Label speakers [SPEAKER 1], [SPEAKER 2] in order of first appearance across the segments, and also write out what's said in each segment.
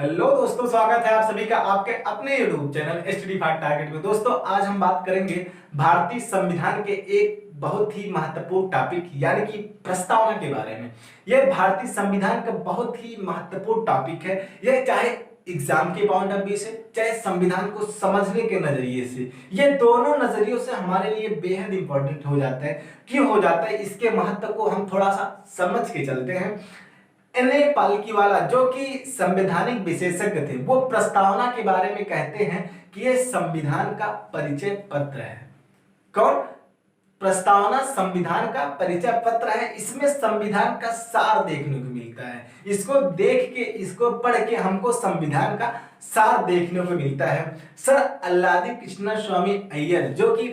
[SPEAKER 1] Hello दोस्तों, स्वागत है आप सभी का आपके अपने YouTube channel study for target में। दोस्तों, आज हम बात करेंगे भारतीय संविधान के एक बहुत ही महत्वपूर्ण टॉपिक यानी कि प्रस्तावना के बारे में। यह भारतीय संविधान का बहुत ही महत्वपूर्ण टॉपिक है। यह चाहे एग्जाम के पॉइंट ऑफ व्यू से, चाहे संविधान को समझने के नजरिए से, ये दोनों नजरियों से हमारे लिए बेहद इंपॉर्टेंट हो जाता है। क्यों हो जाता है, इसके महत्व को हम थोड़ा सा समझ के चलते हैं। एन.ए. पालकीवाला, जो कि संवैधानिक विशेषज्ञ थे, वो प्रस्तावना के बारे में कहते हैं कि यह संविधान का परिचय पत्र है। कौन? प्रस्तावना संविधान का परिचय पत्र है। इसमें संविधान का सार देखने को मिलता है। इसको देख के, इसको पढ़ के हमको संविधान का सार देखने को मिलता है। सर अल्लादी कृष्ण स्वामी अय्यर, जो कि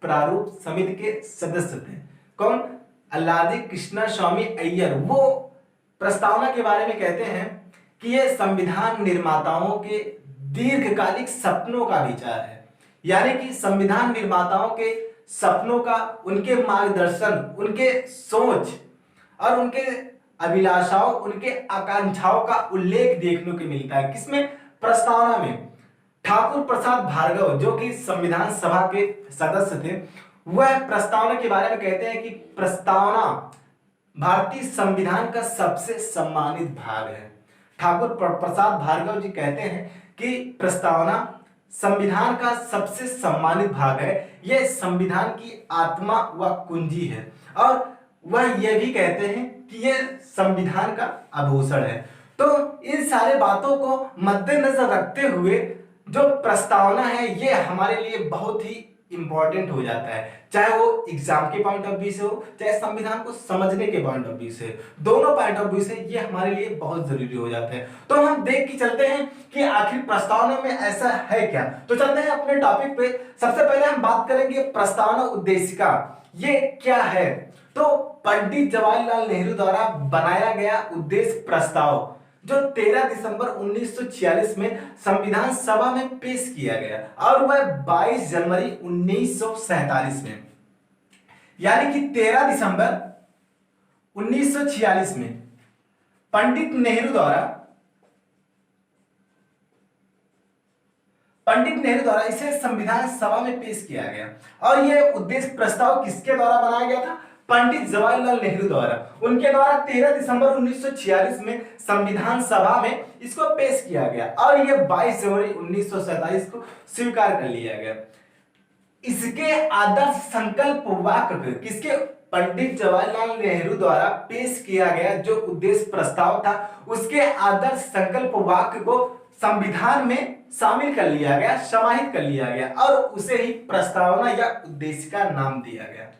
[SPEAKER 1] प्रारूप समिति के सदस्य थे। कौन? अल्लादी कृष्ण स्वामी अय्यर, वो प्रस्तावना के बारे में कहते हैं कि यह संविधान निर्माताओं के दीर्घकालिक सपनों का विचार है। यानी कि संविधान निर्माताओं के सपनों का, उनके मार्गदर्शन, उनके सोच और उनके अभिलाषाओं, उनके आकांक्षाओं का उल्लेख देखने को मिलता है। किसमें? प्रस्तावना में। ठाकुर प्रसाद भार्गव, जो कि संविधान सभा के सदस्य थे, वह प्रस्तावना के बारे में कहते हैं कि प्रस्तावना भारतीय संविधान का सबसे सम्मानित भाग है। ठाकुर प्रसाद भार्गव जी कहते हैं कि प्रस्तावना संविधान का सबसे सम्मानित भाग है। यह संविधान की आत्मा व कुंजी है, और वह यह भी कहते हैं कि यह संविधान का आभूषण है। तो इन सारे बातों को मद्देनजर रखते हुए जो प्रस्तावना है, यह हमारे लिए बहुत ही इंपॉर्टेंट हो जाता है। चाहे वो एग्जाम के पॉइंट ऑफ व्यू से हो, चाहे संविधान को समझने के पॉइंट ऑफ व्यू से, दोनों पॉइंट ऑफ व्यू से ये हमारे लिए बहुत जरूरी हो जाता है। तो हम देख के चलते हैं कि आखिर प्रस्तावना में ऐसा है क्या। तो चलते हैं अपने टॉपिक पे। सबसे पहले हम बात करेंगे प्रस्तावना उद्देशिका, ये क्या है। तो पंडित जवाहरलाल नेहरू द्वारा बनाया गया उद्देश्य प्रस्ताव, जो 13 दिसंबर 1946 में संविधान सभा में पेश किया गया, और वह 22 जनवरी 1947 में, यानी कि 13 दिसंबर 1946 में पंडित नेहरू द्वारा इसे संविधान सभा में पेश किया गया। और यह उद्देश्य प्रस्ताव किसके द्वारा बनाया गया था? पंडित जवाहरलाल नेहरू द्वारा। उनके द्वारा 13 दिसंबर 1946 में संविधान सभा में इसको पेश किया गया, और यह 22 जनवरी 1947 को स्वीकार कर लिया गया। इसके आदर्श संकल्प वाक्य किसके? पंडित जवाहरलाल नेहरू द्वारा पेश किया गया जो उद्देश्य प्रस्ताव था, उसके आदर्श संकल्प वाक्य को संविधान में शामिल कर लिया गया, समाहित कर लिया गया, और उसे ही प्रस्तावना या उद्देश्य का नाम दिया गया।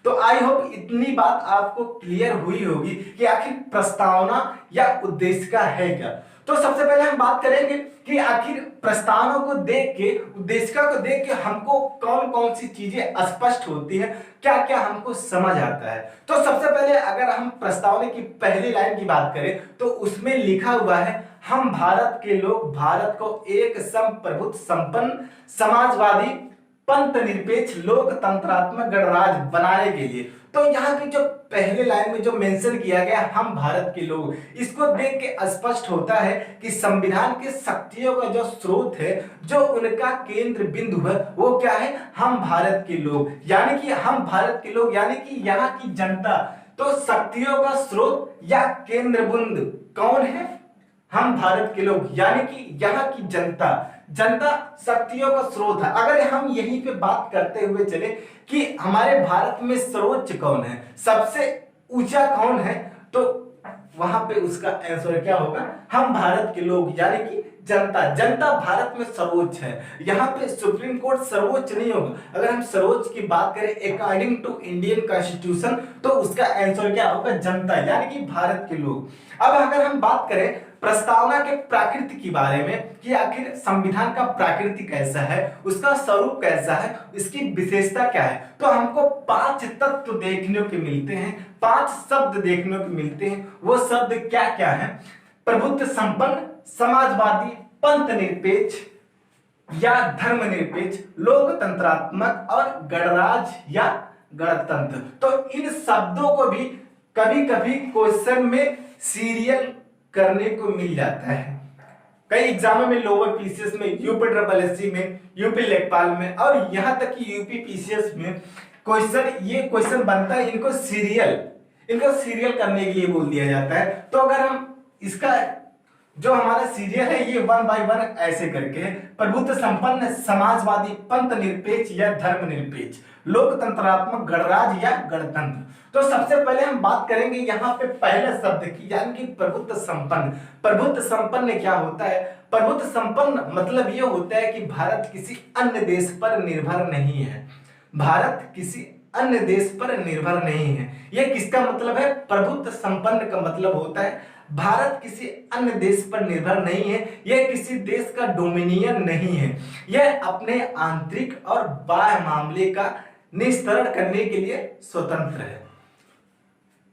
[SPEAKER 1] तो आई होप इतनी बात आपको क्लियर हुई होगी कि आखिर प्रस्तावना या उद्देशिका है क्या। तो सबसे पहले हम बात करेंगे कि आखिर प्रस्तावना को देख के, उद्देशिका को देख के हमको कौन कौन सी चीजें स्पष्ट होती हैं, क्या क्या हमको समझ आता है। तो सबसे पहले अगर हम प्रस्तावना की पहली लाइन की बात करें तो उसमें लिखा हुआ है, हम भारत के लोग भारत को एक संप्रभुत्व संपन्न समाजवादी पंथ निरपेक्ष लोकतंत्रात्मक गणराज्य बनाने के लिए। तो यहाँ पे जो पहले लाइन में जो मेंशन किया गया, हम भारत के लोग, इसको देख के स्पष्ट होता है कि संविधान के शक्तियों का जो स्रोत है, जो उनका केंद्र बिंदु है, वो क्या है? हम भारत के लोग। यानी कि हम भारत के लोग यानी कि यहाँ की जनता। तो शक्तियों का स्रोत या केंद्र बिंदु कौन है? हम भारत के लोग, यानी कि यहाँ की जनता। जनता शक्तियों का स्रोत है। अगर हम यहीं पे बात करते हुए चले कि हमारे भारत में सर्वोच्च कौन है, सबसे ऊंचा कौन है, तो वहां पे उसका आंसर क्या होगा? हम भारत के लोग, यानी कि जनता। जनता भारत में सर्वोच्च है। यहाँ पे सुप्रीम कोर्ट सर्वोच्च नहीं होगा। अगर हम सर्वोच्च की बात करें अकॉर्डिंग टू इंडियन कॉन्स्टिट्यूशन, तो उसका आंसर क्या होगा? जनता, यानी कि भारत के लोग। अब अगर हम बात करें प्रस्तावना के प्रकृति के बारे में कि आखिर संविधान का प्रकृति कैसा है, उसका स्वरूप कैसा है, इसकी विशेषता क्या है, तो हमको 5 तत्व देखने को मिलते हैं, 5 शब्द देखने को मिलते हैं। वो शब्द क्या क्या है? प्रभुत्व संपन्न, समाजवादी, पंथ निरपेक्ष या धर्मनिरपेक्ष, लोकतंत्रात्मक और गणराज्य या गणतंत्र। तो इन शब्दों को भी कभी कभी क्वेश्चन में सीरियल करने को मिल जाता है। कई एग्जामों में लोअर पीसीएस में, यूपी ट्रिपल एससी में, यूपी लेखपाल में और यहां तक कि यूपी पीसीएस में क्वेश्चन बनता है। इनको सीरियल करने के लिए बोल दिया जाता है। तो अगर हम इसका जो हमारा सीरियल है ये 1 बाय 1 ऐसे करके है, प्रभुत्व संपन्न, समाजवादी, पंथ निरपेक्ष या धर्मनिरपेक्ष, लोकतंत्रात्मक, गणराज्य या गणतंत्र। तो सबसे पहले हम बात करेंगे यहाँ पे पहले शब्द की, यानी कि प्रभुत्व संपन्न। प्रभुत्व संपन्न क्या होता है? प्रभुत्व संपन्न मतलब ये होता है कि भारत किसी अन्य देश पर निर्भर नहीं है। भारत किसी अन्य देश पर निर्भर नहीं है। यह किसका मतलब है? प्रभुत्व संपन्न का मतलब होता है भारत किसी अन्य देश पर निर्भर नहीं है, यह किसी देश का डोमिनियन नहीं है, यह अपने आंतरिक और बाह्य मामले का निस्तारण करने के लिए स्वतंत्र है।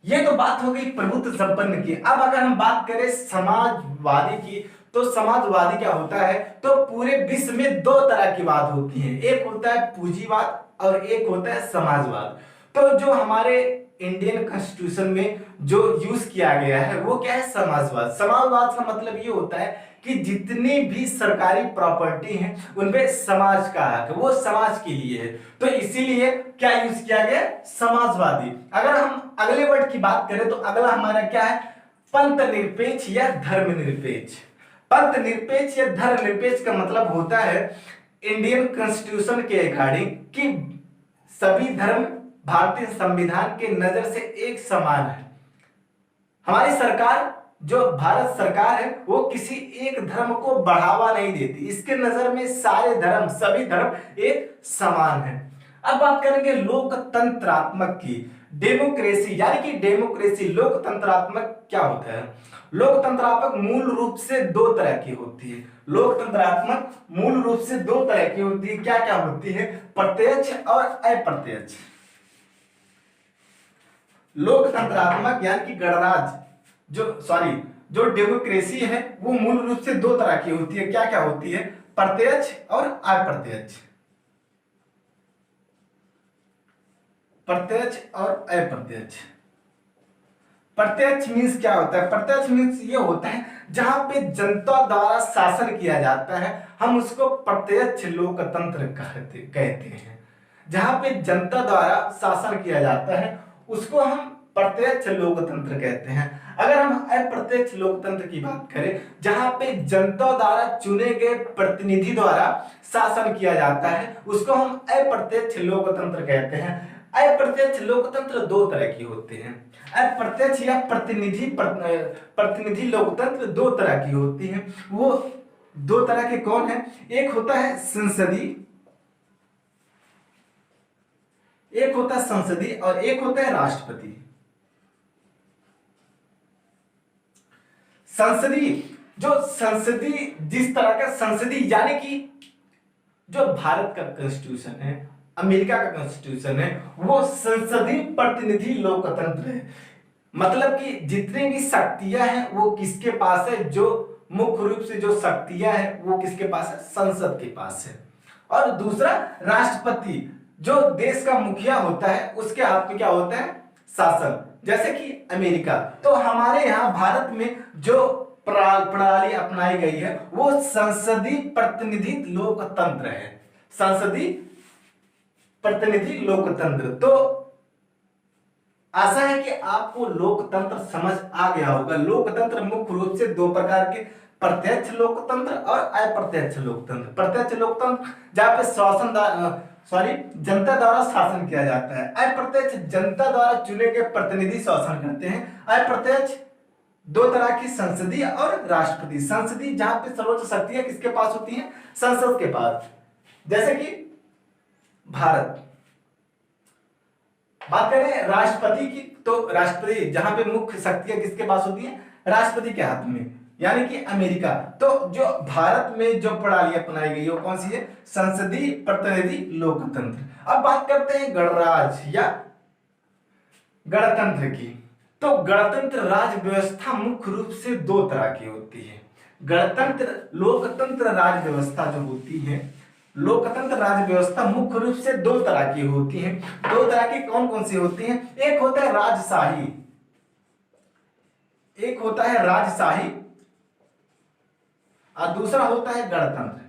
[SPEAKER 1] यह तो बात हो गई प्रभुत्व संपन्न की। अब अगर हम बात करें समाजवादी की, तो समाजवादी क्या होता है? तो पूरे विश्व में दो तरह की बात होती है, एक होता है पूंजीवाद और एक होता है समाजवाद। तो जो हमारे इंडियन कॉन्स्टिट्यूशन में जो यूज किया गया है वो क्या है? समाजवाद। समाजवाद का मतलब ये होता है कि जितनी भी सरकारी प्रॉपर्टी है उनपे समाज का हक है, वो समाज के लिए है। तो इसीलिए क्या यूज किया गया? समाजवादी। अगर हम अगले वर्ड की बात करें तो अगला हमारा क्या है? पंथ निरपेक्ष या धर्मनिरपेक्ष। पंथ निरपेक्ष या धर्मनिरपेक्ष का मतलब होता है इंडियन कॉन्स्टिट्यूशन के अकॉर्डिंग कि सभी धर्म भारतीय संविधान के नजर से एक समान है। हमारी सरकार, जो भारत सरकार है, वो किसी एक धर्म को बढ़ावा नहीं देती। इसके नजर में सारे धर्म, सभी धर्म एक समान है। अब बात करेंगे लोकतंत्रात्मक की। डेमोक्रेसी, यानी कि डेमोक्रेसी, लोकतंत्रात्मक क्या होता है? लोकतंत्रात्मक मूल रूप से दो तरह की होती है। लोकतंत्रात्मक मूल रूप से दो तरह की होती है। क्या क्या होती है? प्रत्यक्ष और अप्रत्यक्ष। लोकतंत्रात्मक यानी कि गणराज्य, जो डेमोक्रेसी है वो मूल रूप से दो तरह की होती है। क्या क्या होती है? प्रत्यक्ष और अप्रत्यक्ष। प्रत्यक्ष और अप्रत्यक्ष। प्रत्यक्ष मीन्स क्या होता है? प्रत्यक्ष मीन्स ये होता है जहां पे जनता द्वारा शासन किया जाता है, हम उसको प्रत्यक्ष लोकतंत्र कहते हैं। जहां पे जनता द्वारा शासन किया जाता है उसको हम प्रत्यक्ष लोकतंत्र कहते हैं। अगर हम अप्रत्यक्ष लोकतंत्र की बात करें, जहां पे जनता द्वारा चुने गए प्रतिनिधि द्वारा शासन किया जाता है, उसको हम अप्रत्यक्ष लोकतंत्र कहते हैं। अप्रत्यक्ष लोकतंत्र दो तरह की होते हैं। अप्रत्यक्ष या प्रतिनिधि लोकतंत्र दो तरह की होती है। वो दो तरह के कौन है? एक होता है संसदीय, एक होता है संसदीय और एक होता है राष्ट्रपति। संसदीय जिस तरह का संसदीय, यानी कि जो भारत का कॉन्स्टिट्यूशन है, अमेरिका का कॉन्स्टिट्यूशन है, वो संसदीय प्रतिनिधि लोकतंत्र है। मतलब कि जितनी भी शक्तियां हैं वो किसके पास है? जो मुख्य रूप से जो शक्तियां हैं वो किसके पास है? संसद के पास है। और दूसरा राष्ट्रपति, जो देश का मुखिया होता है उसके हाथ में क्या होता है? शासन। जैसे कि अमेरिका। तो हमारे यहाँ भारत में जो प्रणाली अपनाई गई है वो संसदीय प्रतिनिधि लोकतंत्र है। संसदीय प्रतिनिधि लोकतंत्र। तो आशा है कि आपको लोकतंत्र समझ आ गया होगा। लोकतंत्र मुख्य रूप से दो प्रकार के, प्रत्यक्ष लोकतंत्र और अप्रत्यक्ष लोकतंत्र। प्रत्यक्ष लोकतंत्र जहां पे जनता द्वारा शासन किया जाता है। अप्रत्यक्ष जनता द्वारा चुने गए प्रतिनिधि शासन करते हैं। अप्रत्यक्ष दो तरह की, संसदीय और राष्ट्रपति। संसदीय जहां पे सर्वोच्च शक्तियां किसके पास होती हैं? संसद के पास। जैसे कि भारत। बात करें राष्ट्रपति की, तो राष्ट्रपति जहां पे मुख्य शक्तियां किसके पास होती हैं? राष्ट्रपति के हाथ में, यानी कि अमेरिका। तो जो भारत में जो प्रणाली अपनाई गई है वो कौन सी है? संसदीय प्रतिनिधि लोकतंत्र। अब बात करते हैं गणराज्य या गणतंत्र की। तो गणतंत्र राज व्यवस्था मुख्य रूप से दो तरह की होती है। गणतंत्र लोकतंत्र राज व्यवस्था जो होती है, लोकतंत्र राज व्यवस्था मुख्य रूप से दो तरह की होती है। दो तरह की कौन कौन सी होती हैं? एक होता है राजशाही, एक होता है राजशाही और दूसरा होता है गणतंत्र।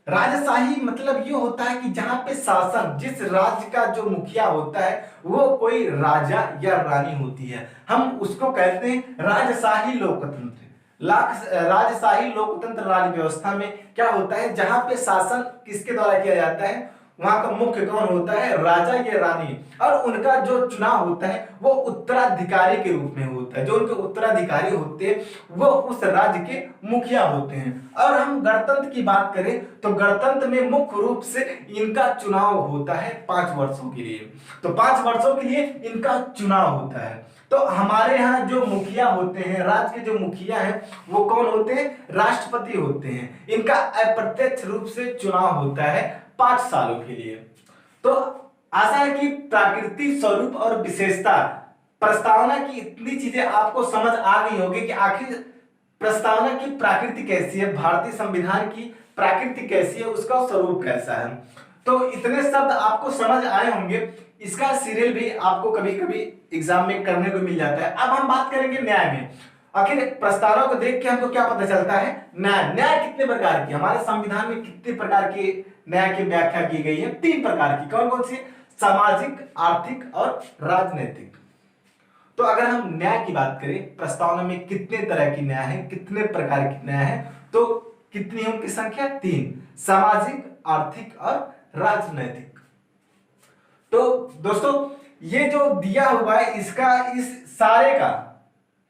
[SPEAKER 1] राजशाही मतलब ये होता है कि जहां पे शासन, जिस राज्य का जो मुखिया होता है वो कोई राजा या रानी होती है, हम उसको कहते हैं राजशाही लोकतंत्र। राजशाही लोकतंत्र राज्य व्यवस्था में क्या होता है, जहां पे शासन किसके द्वारा किया जाता है, वहां का मुख्य कौन होता है, राजा या रानी, और उनका जो चुनाव होता है वो उत्तराधिकारी के रूप में होता है। जो उनके उत्तराधिकारी होते हैं वो उस राज्य के मुखिया होते हैं। और हम गणतंत्र की बात करें तो गणतंत्र में मुख्य रूप से इनका चुनाव होता है 5 वर्षों के लिए। तो 5 वर्षों के लिए इनका चुनाव होता है। तो हमारे यहाँ जो मुखिया होते हैं, राज्य के जो मुखिया हैं वो कौन होते हैं, राष्ट्रपति होते हैं। इनका अप्रत्यक्ष रूप से चुनाव होता है 5 सालों के लिए। तो आशा है कि प्राकृतिक स्वरूप और विशेषता प्रस्तावना की इतनी चीजें आपको समझ आ गई होगी कि आखिर प्रस्तावना की प्रकृति कैसी है, भारतीय संविधान की प्रकृति कैसी है, उसका स्वरूप कैसा है। तो इतने शब्द आपको समझ आए होंगे। इसका सीरियल भी आपको कभी कभी एग्जाम में करने को मिल जाता है। अब हम बात करेंगे न्याय में। आखिर प्रस्तावना को देख के हमको क्या पता चलता है, न्याय कितने प्रकार की, हमारे संविधान में कितने प्रकार की न्याय की व्याख्या की गई है, 3 प्रकार की। कौन कौन सी, सामाजिक, आर्थिक और राजनीतिक। तो अगर हम न्याय की बात करें, प्रस्तावना में कितने तरह की न्याय है, कितने प्रकार की न्याय है, तो कितनी है उनकी संख्या, 3, सामाजिक, आर्थिक और राजनैतिक। तो दोस्तों ये जो दिया हुआ है इसका, इस सारे का,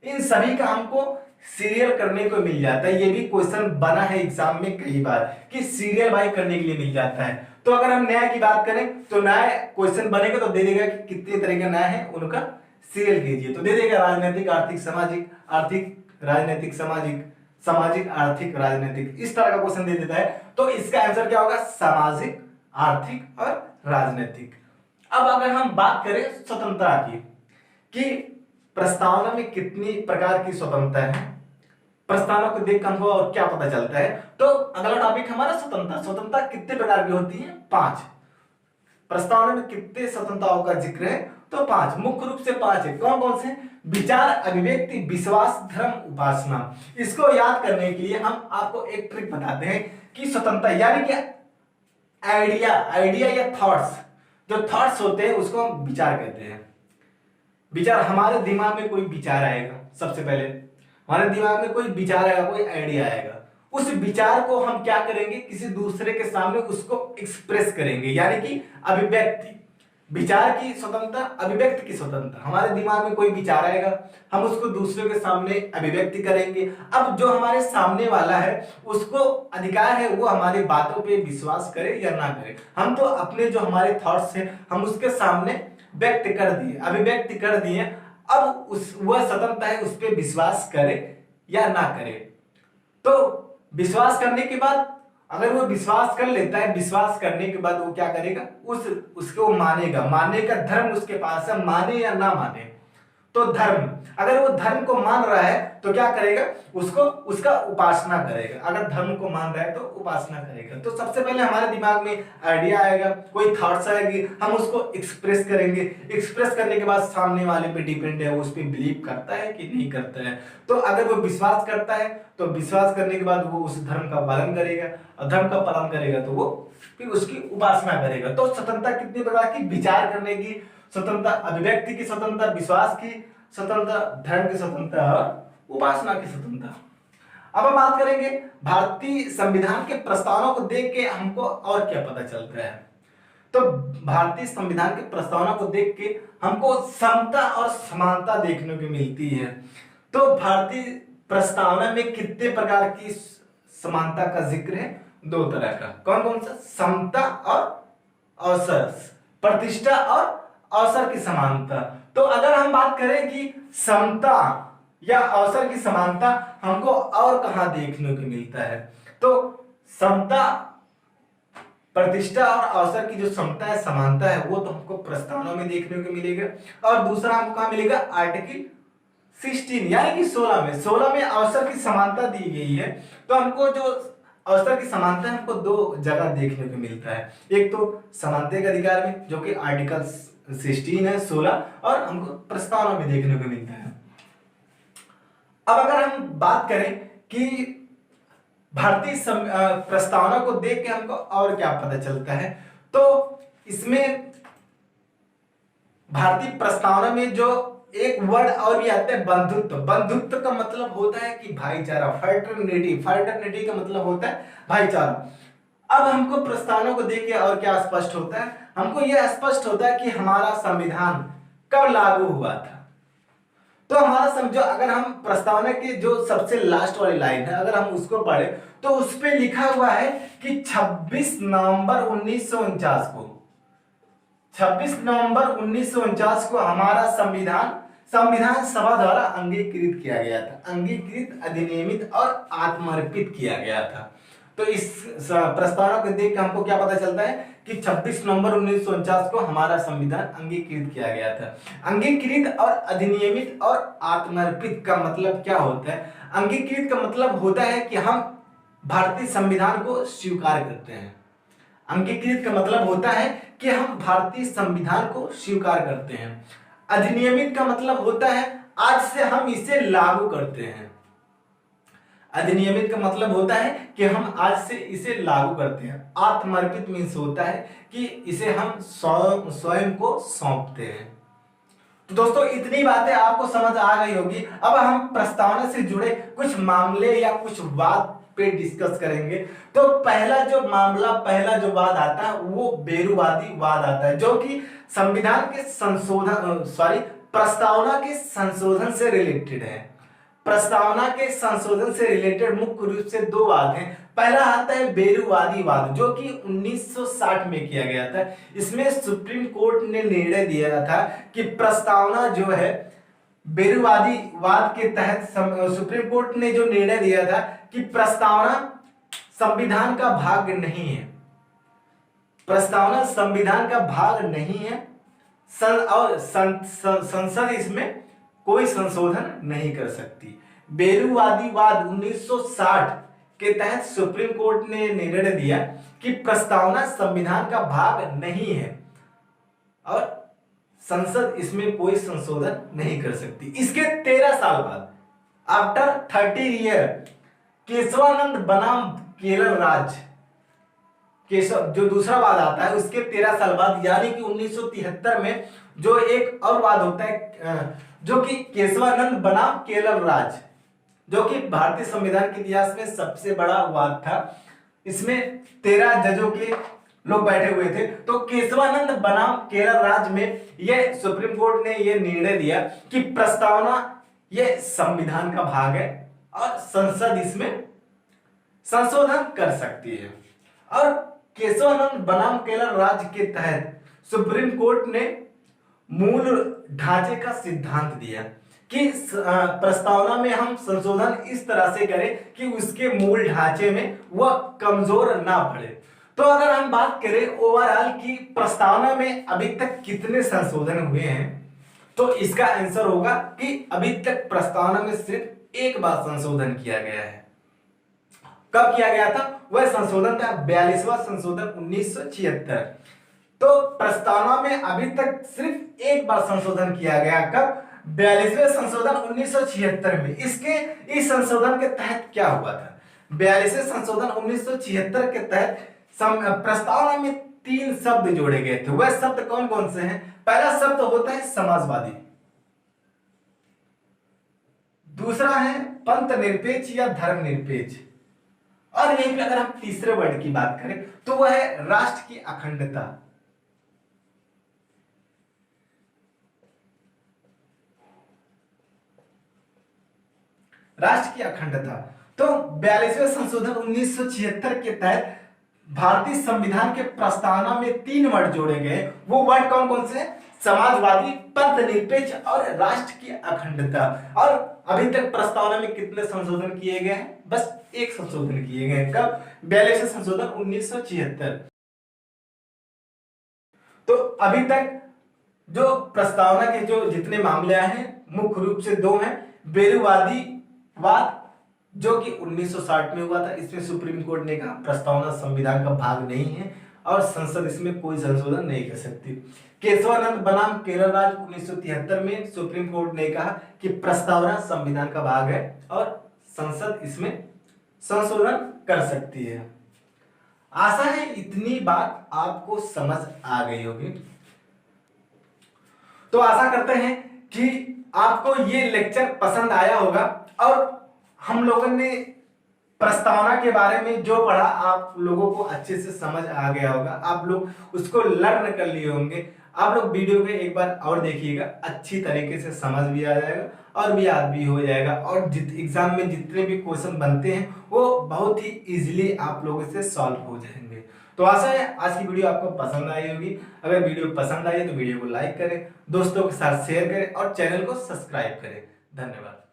[SPEAKER 1] इन सभी का हमको सीरियल करने को मिल जाता है। ये भी क्वेश्चन बना है एग्जाम में कई बार कि सीरियल बाई करने के लिए मिल जाता है। तो अगर हम न्याय की बात करें तो न्याय क्वेश्चन बनेगा तो दे देगा कि कितने तरह का न्याय है, उनका सीरियल कीजिए। तो दे देगा राजनीतिक, आर्थिक, सामाजिक, आर्थिक, राजनीतिक, सामाजिक, सामाजिक, आर्थिक, राजनीतिक, इस तरह का क्वेश्चन दे देता है। तो इसका आंसर क्या होगा, सामाजिक, आर्थिक और राजनीतिक। अब अगर हम बात करें स्वतंत्रता की, कि प्रस्तावना में कितनी प्रकार की स्वतंत्रता है, प्रस्तावना को देखकर हमको और क्या पता चलता है। तो अगला टॉपिक हमारा स्वतंत्रता। स्वतंत्रता कितने प्रकार की होती है, 5। प्रस्तावना में कितने स्वतंत्रताओं का जिक्र है, तो 5, मुख्य रूप से 5 है। कौन कौन से, विचार, अभिव्यक्ति, विश्वास, धर्म, उपासना। इसको याद करने के लिए हम आपको एक ट्रिक बताते हैं कि स्वतंत्रता यानी कि आइडिया या थॉट्स, जो थॉट्स होते हैं उसको हम विचार कहते हैं। विचार, हमारे दिमाग में कोई विचार आएगा, सबसे पहले हमारे दिमाग में कोई विचार आएगा, कोई आइडिया आएगा, उस विचार को हम क्या करेंगे, किसी दूसरे के सामने उसको एक्सप्रेस करेंगे, यानी कि अभिव्यक्ति। विचार की स्वतंत्रता, अभिव्यक्ति की स्वतंत्रता। हमारे दिमाग में कोई विचार आएगा, हम उसको दूसरे के सामने अभिव्यक्ति करेंगे। अब जो हमारे सामने वाला है उसको अधिकार है वो हमारी बातों पे विश्वास करे या ना करे। हम तो अपने जो हमारे थॉट्स हैं हम उसके सामने व्यक्त कर दिए, अभिव्यक्ति कर दिए। अब वह स्वतंत्र है उस पर विश्वास करे या ना करे। तो विश्वास करने के बाद अगर वो विश्वास कर लेता है, विश्वास करने के बाद वो क्या करेगा, उसको मानेगा। मानने का धर्म उसके पास है, माने या ना माने। तो धर्म, अगर वो धर्म को मान रहा है तो क्या करेगा, उसको उसका उपासना करेगा। अगर धर्म को मान रहा है तो उपासना करेगा। तो सबसे पहले हमारे दिमाग में आइडिया आएगा, कोई थॉट्स आएगी, हम उसको एक्सप्रेस करेंगे। एक्सप्रेस करने के बाद सामने वाले पे डिपेंड है वो उस पर बिलीव करता है कि नहीं करता है। तो अगर वो विश्वास करता है तो विश्वास करने के बाद वो उस धर्म का पालन करेगा, और धर्म का पालन करेगा तो वो फिर उसकी उपासना करेगा। तो स्वतंत्रता कितनी प्रकार की, विचार करने की स्वतंत्रता, अभिव्यक्ति की स्वतंत्रता, विश्वास की स्वतंत्रता, धर्म की स्वतंत्रता और उपासना की स्वतंत्रता। अब हम बात करेंगे भारतीय संविधान के प्रस्तावना को देख के हमको और क्या पता चलता है। तो भारतीय संविधान के प्रस्तावना को देख के हमको समता और समानता देखने को मिलती है। तो भारतीय प्रस्तावना में कितने प्रकार की समानता का जिक्र है, 2 तरह का। कौन कौन सा, समता और अवसर, प्रतिष्ठा और अवसर की समानता। तो अगर हम बात करें कि समता या अवसर की समानता हमको और कहां देखने को मिलता है, तो समता, प्रतिष्ठा और अवसर की जो समता है, समानता है, वो तो हमको प्रस्तावना में देखने को मिलेगा। और दूसरा हमको कहां मिलेगा, आर्टिकल 16 यानी कि 16 में अवसर की समानता दी गई है। तो हमको जो अवसर की समानता है हमको 2 जगह देखने को मिलता है। एक तो समानता अधिकार में जो कि आर्टिकल 16 है, 16, और हमको प्रस्तावना में देखने को मिलता है। अब अगर हम बात करें कि प्रस्तावना को देख के हमको और क्या पता चलता है, तो इसमें भारतीय प्रस्तावना में जो एक वर्ड और भी आता है बंधुत्व। बंधुत्व का मतलब होता है कि भाईचारा, फ्रेटर्निटी। फ्रेटर्निटी का मतलब होता है भाईचारा। अब हमको प्रस्तावना को देख के और क्या स्पष्ट होता है, हमको यह स्पष्ट होता है कि हमारा संविधान कब लागू हुआ था। तो हमारा समझो, अगर हम प्रस्तावना की जो सबसे लास्ट वाली लाइन है अगर हम उसको पढ़े तो उस पे लिखा हुआ है कि 26 नवंबर 1949 को 26 नवंबर 1949 को हमारा संविधान सभा द्वारा अंगीकृत किया गया था। अंगीकृत, अधिनियमित और आत्मर्पित किया गया था। तो इस प्रस्तावना को देख के हमको क्या पता चलता है कि 26 नवंबर 1949 को हमारा संविधान अंगीकृत किया गया था। अंगीकृत और अधिनियमित और आत्मर्पित का मतलब क्या होता है? अंगीकृत का मतलब होता है कि हम भारतीय संविधान को स्वीकार करते हैं। अंगीकृत का मतलब होता है कि हम भारतीय संविधान को स्वीकार करते हैं। अधिनियमित का मतलब होता है आज से हम इसे लागू करते हैं। अधिनियमित का मतलब होता है कि हम आज से इसे लागू करते हैं। आत्मर्पित मीन्स होता है कि इसे हम स्वयं को सौंपते हैं। तो दोस्तों इतनी बातें आपको समझ आ गई होगी। अब हम प्रस्तावना से जुड़े कुछ मामले या कुछ वाद पे डिस्कस करेंगे। तो पहला जो मामला, पहला जो वाद आता है वो बेरुवादी वाद आता है, जो कि संविधान के प्रस्तावना के संशोधन से रिलेटेड है। प्रस्तावना के संशोधन से रिलेटेड मुख्य रूप से दो वाद हैं। पहला आता है बेरुवादी वाद, जो कि 1960 में किया गया था। इसमें सुप्रीम कोर्ट ने निर्णय दिया था कि प्रस्तावना जो है, बेरुवादी वाद के तहत सुप्रीम कोर्ट ने जो निर्णय दिया था कि प्रस्तावना संविधान का भाग नहीं है। प्रस्तावना संविधान का भाग नहीं है और संसद इसमें कोई संशोधन नहीं कर सकती। बेरुवादी वाद 1960 के तहत सुप्रीम कोर्ट ने निर्णय दिया कि प्रस्तावना संविधान का भाग नहीं है और संसद इसमें कोई संशोधन नहीं कर सकती। इसके 13 साल बाद, आफ्टर 30 ईयर, केशवानंद बनाम केरल राज्य, केशव जो दूसरा वाद आता है उसके 13 साल बाद, यानी कि 1973 में जो एक और वाद होता है जो कि केशवानंद बनाम केरल राज्य, जो कि भारतीय संविधान के इतिहास में सबसे बड़ा वाद था। इसमें 13 जजों के लोग बैठे हुए थे। तो केशवानंद बनाम केरल राज्य में यह सुप्रीम कोर्ट ने यह निर्णय दिया कि प्रस्तावना यह संविधान का भाग है और संसद इसमें संशोधन कर सकती है। और केशवानंद बनाम केरल राज्य के तहत सुप्रीम कोर्ट ने मूल ढांचे का सिद्धांत दिया कि प्रस्तावना में हम संशोधन इस तरह से करें कि उसके मूल ढांचे में वह कमजोर ना पड़े। तो अगर हम बात करें ओवरऑल की प्रस्तावना में अभी तक कितने संशोधन हुए हैं, तो इसका आंसर होगा कि अभी तक प्रस्तावना में सिर्फ एक बार संशोधन किया गया है। कब किया गया था? वह संशोधन था 42वां संशोधन 1976। तो प्रस्तावना में अभी तक सिर्फ एक बार संशोधन किया गया। कब? 42वें संशोधन 1976 में। इस संशोधन के तहत क्या हुआ था? 42वें संशोधन 1976 के तहत प्रस्तावना में 3 शब्द जोड़े गए थे। वह शब्द कौन कौन से हैं? पहला शब्द होता है समाजवादी, दूसरा है पंथ निरपेक्ष या धर्मनिरपेक्ष, और यहीं पे अगर हम तीसरे वर्ड की बात करें तो वह है राष्ट्र की अखंडता। राष्ट्र की अखंडता। तो 42वें संशोधन 1976 के तहत भारतीय संविधान के प्रस्तावना में 3 वर्ड जोड़े गए। वो वर्ड कौन कौन से? समाजवादी, पंथ निरपेक्ष और राष्ट्र की अखंडता। और अभी तक प्रस्तावना में कितने संशोधन किए गए हैं? बस एक संशोधन किए गए। कब? 42वें संशोधन 1976। तो अभी तक जो प्रस्तावना के जो जितने मामले आए हैं मुख्य रूप से 2 हैं। बेरुवादी वाद जो कि 1960 में हुआ था, इसमें सुप्रीम कोर्ट ने कहा प्रस्तावना संविधान का भाग नहीं है और संसद इसमें कोई संशोधन नहीं कर सकती। केशवानंद बनाम केरल राज्य 1973 में सुप्रीम कोर्ट ने कहा कि प्रस्तावना संविधान का भाग है और संसद इसमें संशोधन कर सकती है। आशा है इतनी बात आपको समझ आ गई होगी। तो आशा करते हैं कि आपको ये लेक्चर पसंद आया होगा और हम लोगों ने प्रस्तावना के बारे में जो पढ़ा आप लोगों को अच्छे से समझ आ गया होगा, आप लोग उसको लर्न कर लिए होंगे। आप लोग वीडियो को एक बार और देखिएगा, अच्छी तरीके से समझ भी आ जाएगा और भी याद भी हो जाएगा और एग्जाम में जितने भी क्वेश्चन बनते हैं वो बहुत ही इजीली आप लोगों से सॉल्व हो जाएंगे। तो आशा है आज की वीडियो आपको पसंद आई होगी। अगर वीडियो पसंद आई है तो वीडियो को लाइक करें, दोस्तों के साथ शेयर करें और चैनल को सब्सक्राइब करें। धन्यवाद।